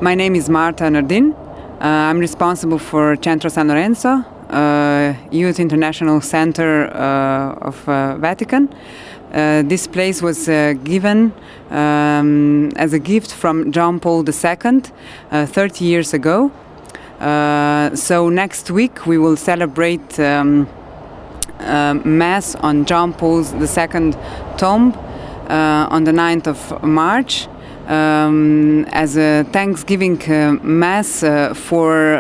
My name is Marta. I'm responsible for Centro San Lorenzo, Youth International Center of Vatican. This place was given as a gift from John Paul II 30 years ago. So next week we will celebrate Mass on John Paul II tomb on the 9th of March. As a Thanksgiving Mass for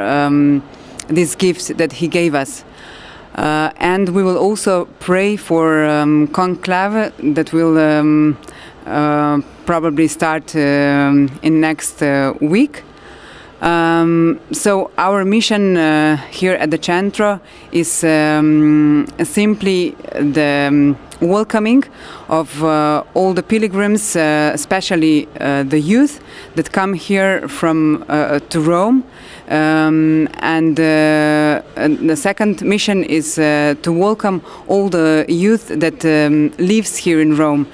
this gift that he gave us. And we will also pray for conclave that will probably start in next week. So our mission here at the Centro is simply the welcoming of all the pilgrims, especially the youth that come here from to Rome. And the second mission is to welcome all the youth that lives here in Rome.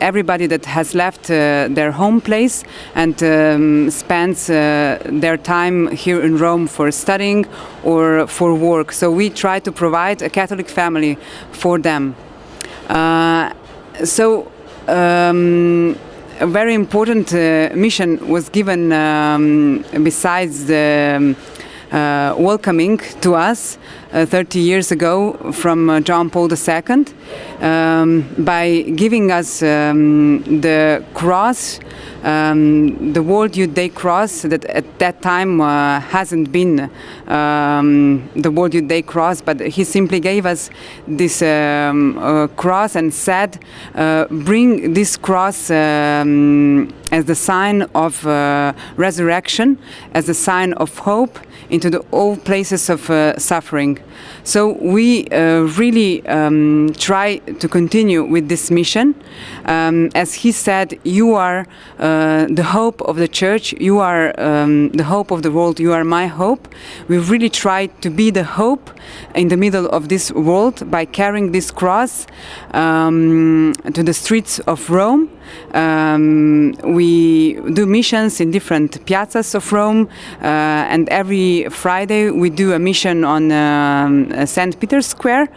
Everybody that has left their home place and spends their time here in Rome for studying or for work. So we try to provide a Catholic family for them. A very important mission was given besides the welcoming to us 30 years ago from John Paul II by giving us the cross, the World Youth Day cross that at that time hasn't been the World Youth Day cross, but he simply gave us this cross and said, bring this cross as the sign of resurrection, as a sign of hope into all places of suffering. So we really try to continue with this mission. As he said, you are the hope of the Church, you are the hope of the world, you are my hope. We really try to be the hope in the middle of this world by carrying this cross to the streets of Rome. We do missions in different piazzas of Rome, and every Friday we do a mission on St. Peter's Square,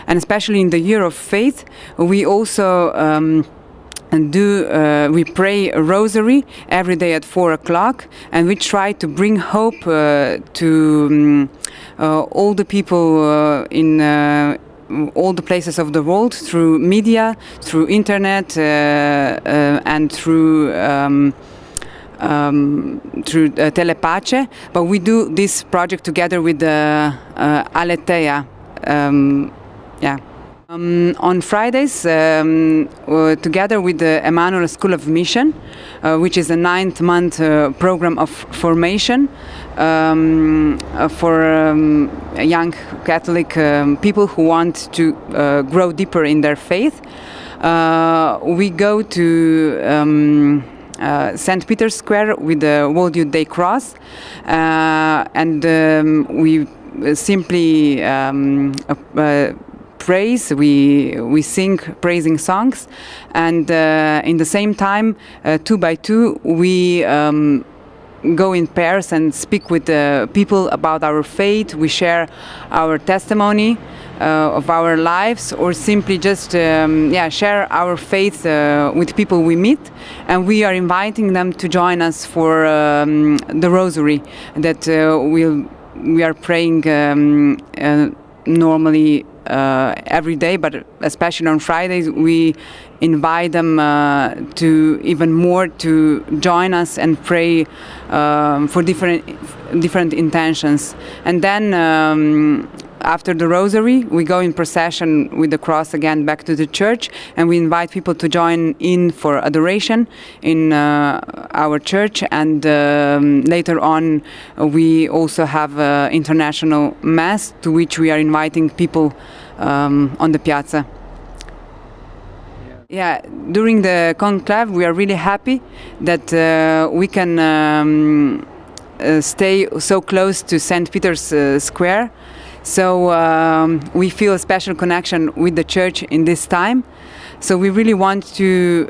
and especially in the Year of Faith we also we pray a rosary every day at 4 o'clock, and we try to bring hope to all the people in all the places of the world through media, through internet, and through Telepace. But we do this project together with Aletheia. On Fridays, together with the Emmanuel School of Mission, which is a 9-month program of formation for young Catholic people who want to grow deeper in their faith. We go to St. Peter's Square with the World Youth Day cross, and we simply praise, we sing praising songs, and in the same time, 2 by 2, we go in pairs and speak with people about our faith. We share our testimony of our lives, or simply just share our faith with people we meet, and we are inviting them to join us for the Rosary that we are praying normally every day, but especially on Fridays we invite them to even more to join us and pray for different intentions. And then after the Rosary we go in procession with the cross again back to the church, and we invite people to join in for adoration in our church, and later on we also have international Mass to which we are inviting people on the piazza. Yeah, during the conclave we are really happy that we can stay so close to St. Peter's Square. So we feel a special connection with the Church in this time. So we really want to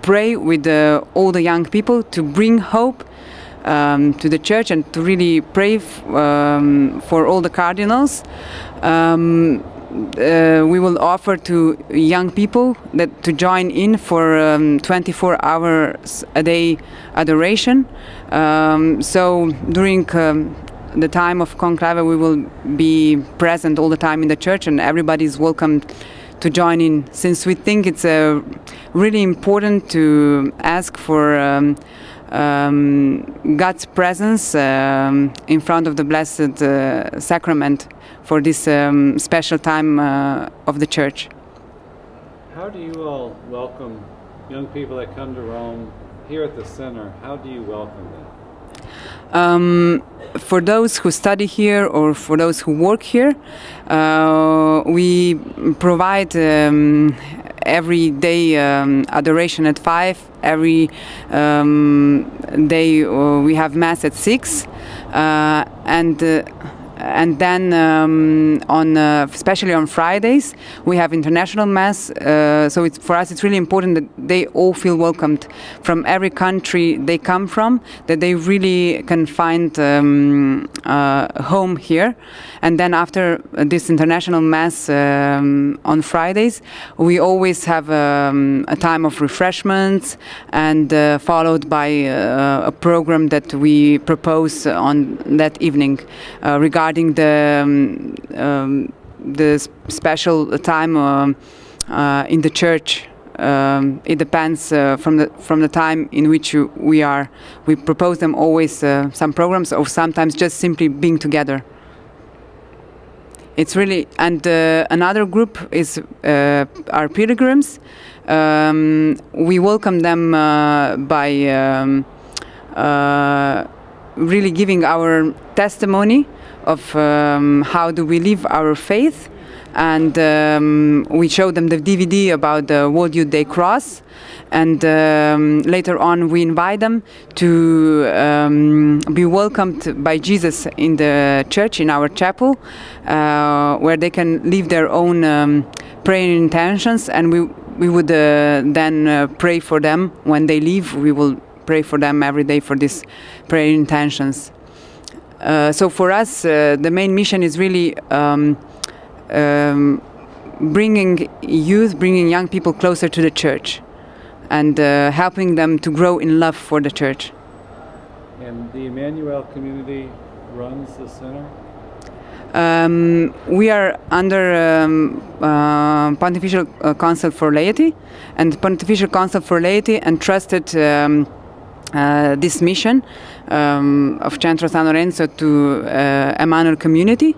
pray with all the young people to bring hope to the church and to really pray for all the cardinals. We will offer to young people that to join in for 24 hours a day adoration. So during the time of conclave, we will be present all the time in the church, and everybody is welcome to join in, since we think it's really important to ask for God's presence in front of the Blessed Sacrament for this special time of the Church. How do you all welcome young people that come to Rome here at the center? How do you welcome them? For those who study here or for those who work here, we provide every day adoration at 5. Every day we have Mass at 6. And then especially on Fridays, we have international Mass. So for us, it's really important that they all feel welcomed from every country they come from, that they really can find home here. And then after this international Mass on Fridays, we always have a time of refreshments, and followed by a program that we propose on that evening regarding the special time in the church. It depends from the time in which we are. We propose them always some programs, or sometimes just simply being together. It's really, and another group is our pilgrims. We welcome them by really giving our testimony of how do we live our faith, and we show them the DVD about the World Youth Day Cross, and later on we invite them to be welcomed by Jesus in the church, in our chapel, where they can leave their own prayer intentions, and we would then pray for them when they leave. We will pray for them every day for these prayer intentions. So for us, the main mission is really bringing young people closer to the church, and helping them to grow in love for the church. And the Emmanuel community runs the center? We are under Pontifical Council for Laity, and Pontifical Council for Laity entrusted this mission of Centro San Lorenzo to Emmanuel community.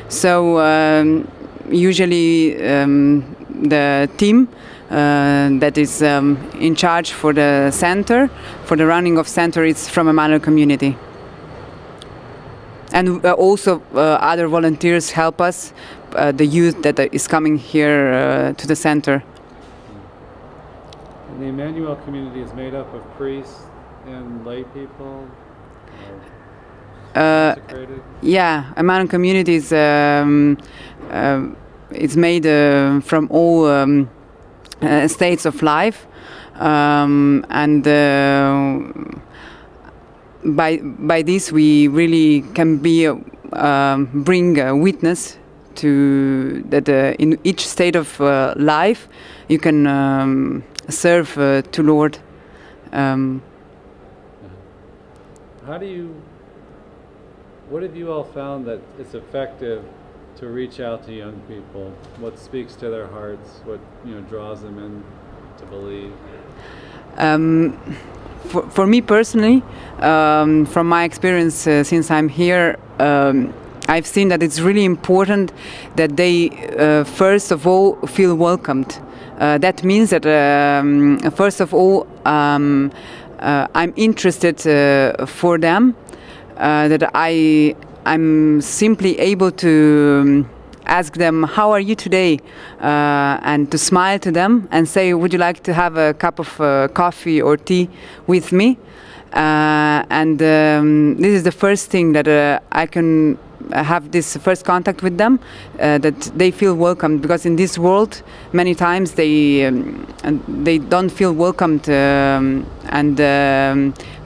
So usually the team that is in charge for the center, for the running of center, is from Emmanuel community. And also other volunteers help us, the youth that is coming here to the center. And the Emmanuel community is made up of priests and lay people? Yeah, Emmanuel community is it's made from all states of life, and by this we really can be bring a witness to that in each state of life you can serve to Lord. What have you all found that it's effective to reach out to young people? What speaks to their hearts? What draws them in to believe? For me personally, from my experience since I'm here, I've seen that it's really important that they first of all feel welcomed. That means that first of all I'm interested for them, that I'm simply able to ask them, how are you today? And to smile to them and say, would you like to have a cup of coffee or tea with me? And this is the first thing that I can have this first contact with them, that they feel welcomed, because in this world many times they don't feel welcomed, and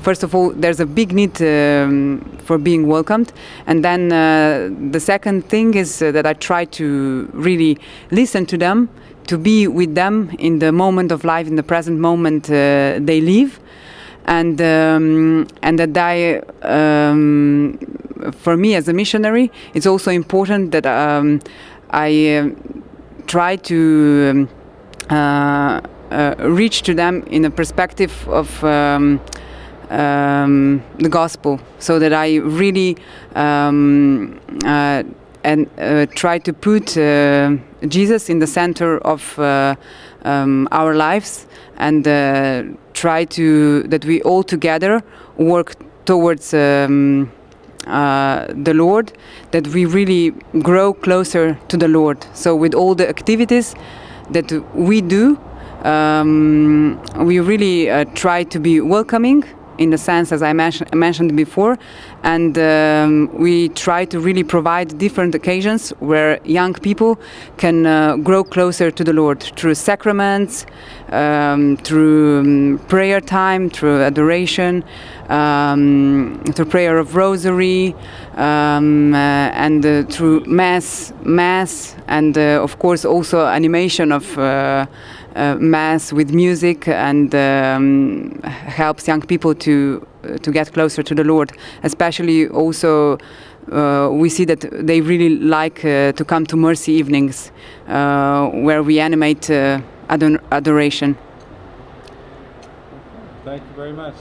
first of all there's a big need for being welcomed, and then the second thing is that I try to really listen to them, to be with them in the moment of life, in the present moment they live. And that for me as a missionary, it's also important that I try to reach to them in a perspective of the gospel, so that I really try to put Jesus in the center of our lives, and try to that we all together work towards the Lord, that we really grow closer to the Lord. So with all the activities that we do, we really try to be welcoming, in the sense, as I mentioned before, and we try to really provide different occasions where young people can grow closer to the Lord through sacraments, through prayer time, through adoration, through prayer of rosary, and through mass, and of course also animation of mass with music, and helps young people to get closer to the Lord. Especially also we see that they really like to come to mercy evenings, where we animate adoration. Thank you very much.